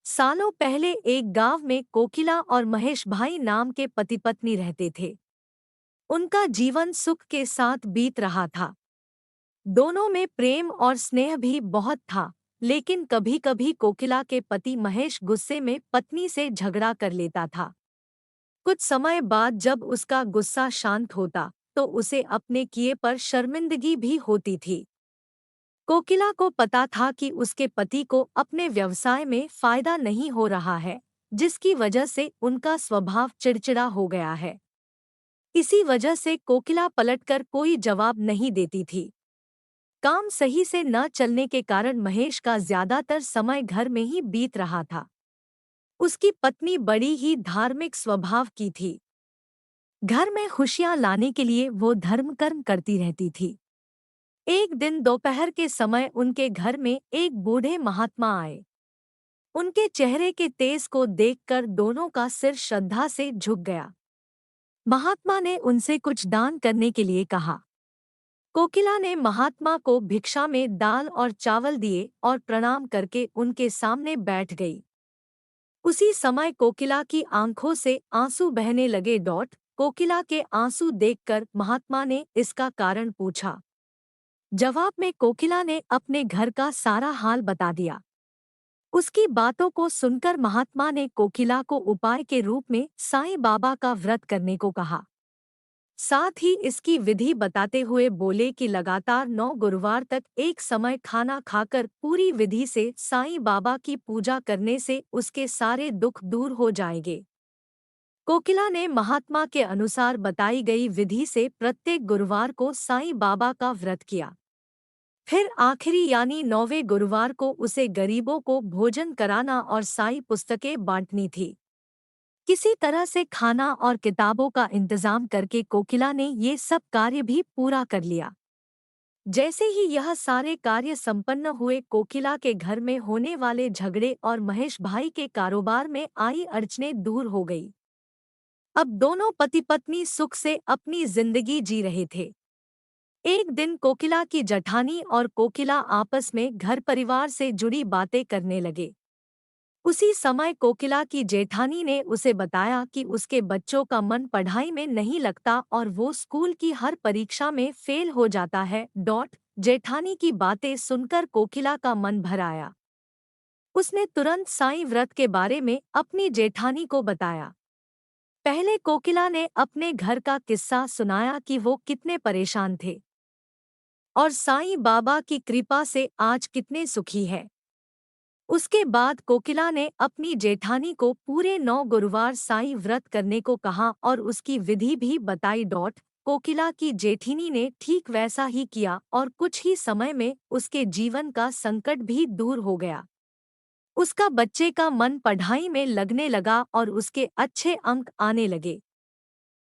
सालों पहले एक गांव में कोकिला और महेश भाई नाम के पति पत्नी रहते थे। उनका जीवन सुख के साथ बीत रहा था। दोनों में प्रेम और स्नेह भी बहुत था, लेकिन कभी-कभी कोकिला के पति महेश गुस्से में पत्नी से झगड़ा कर लेता था। कुछ समय बाद जब उसका गुस्सा शांत होता, तो उसे अपने किए पर शर्मिंदगी भी होती थी। कोकिला को पता था कि उसके पति को अपने व्यवसाय में फायदा नहीं हो रहा है, जिसकी वजह से उनका स्वभाव चिड़चिड़ा हो गया है। इसी वजह से कोकिला पलटकर कोई जवाब नहीं देती थी। काम सही से न चलने के कारण महेश का ज्यादातर समय घर में ही बीत रहा था। उसकी पत्नी बड़ी ही धार्मिक स्वभाव की थी। घर में खुशियां लाने के लिए वो धर्म कर्म करती रहती थी। एक दिन दोपहर के समय उनके घर में एक बूढ़े महात्मा आए। उनके चेहरे के तेज को देखकर दोनों का सिर श्रद्धा से झुक गया। महात्मा ने उनसे कुछ दान करने के लिए कहा। कोकिला ने महात्मा को भिक्षा में दाल और चावल दिए और प्रणाम करके उनके सामने बैठ गई। उसी समय कोकिला की आंखों से आंसू बहने लगे। कोकिला के आंसू देखकर महात्मा ने इसका कारण पूछा। जवाब में कोकिला ने अपने घर का सारा हाल बता दिया। उसकी बातों को सुनकर महात्मा ने कोकिला को उपाय के रूप में साईं बाबा का व्रत करने को कहा। साथ ही इसकी विधि बताते हुए बोले कि लगातार 9 गुरुवार तक एक समय खाना खाकर पूरी विधि से साईं बाबा की पूजा करने से उसके सारे दुख दूर हो जाएंगे। कोकिला ने महात्मा के अनुसार बताई गई विधि से प्रत्येक गुरुवार को साईं बाबा का व्रत किया। फिर आखिरी यानी 9वें गुरुवार को उसे गरीबों को भोजन कराना और साईं पुस्तकें बांटनी थी। किसी तरह से खाना और किताबों का इंतजाम करके कोकिला ने ये सब कार्य भी पूरा कर लिया। जैसे ही यह सारे कार्य संपन्न हुए, कोकिला के घर में होने वाले झगड़े और महेश भाई के कारोबार में आई अड़चनें दूर हो गई। अब दोनों पति पत्नी सुख से अपनी जिंदगी जी रहे थे। एक दिन कोकिला की जठानी और कोकिला आपस में घर परिवार से जुड़ी बातें करने लगे। उसी समय कोकिला की जेठानी ने उसे बताया कि उसके बच्चों का मन पढ़ाई में नहीं लगता और वो स्कूल की हर परीक्षा में फेल हो जाता है। जेठानी की बातें सुनकर कोकिला का मन भर आया। उसने तुरंत साईं व्रत के बारे में अपनी जेठानी को बताया। पहले कोकिला ने अपने घर का किस्सा सुनाया कि वो कितने परेशान थे और साईं बाबा की कृपा से आज कितने सुखी है। उसके बाद कोकिला ने अपनी जेठानी को पूरे 9 गुरुवार साईं व्रत करने को कहा और उसकी विधि भी बताई। कोकिला की जेठिनी ने ठीक वैसा ही किया और कुछ ही समय में उसके जीवन का संकट भी दूर हो गया। उसका बच्चे का मन पढ़ाई में लगने लगा और उसके अच्छे अंक आने लगे।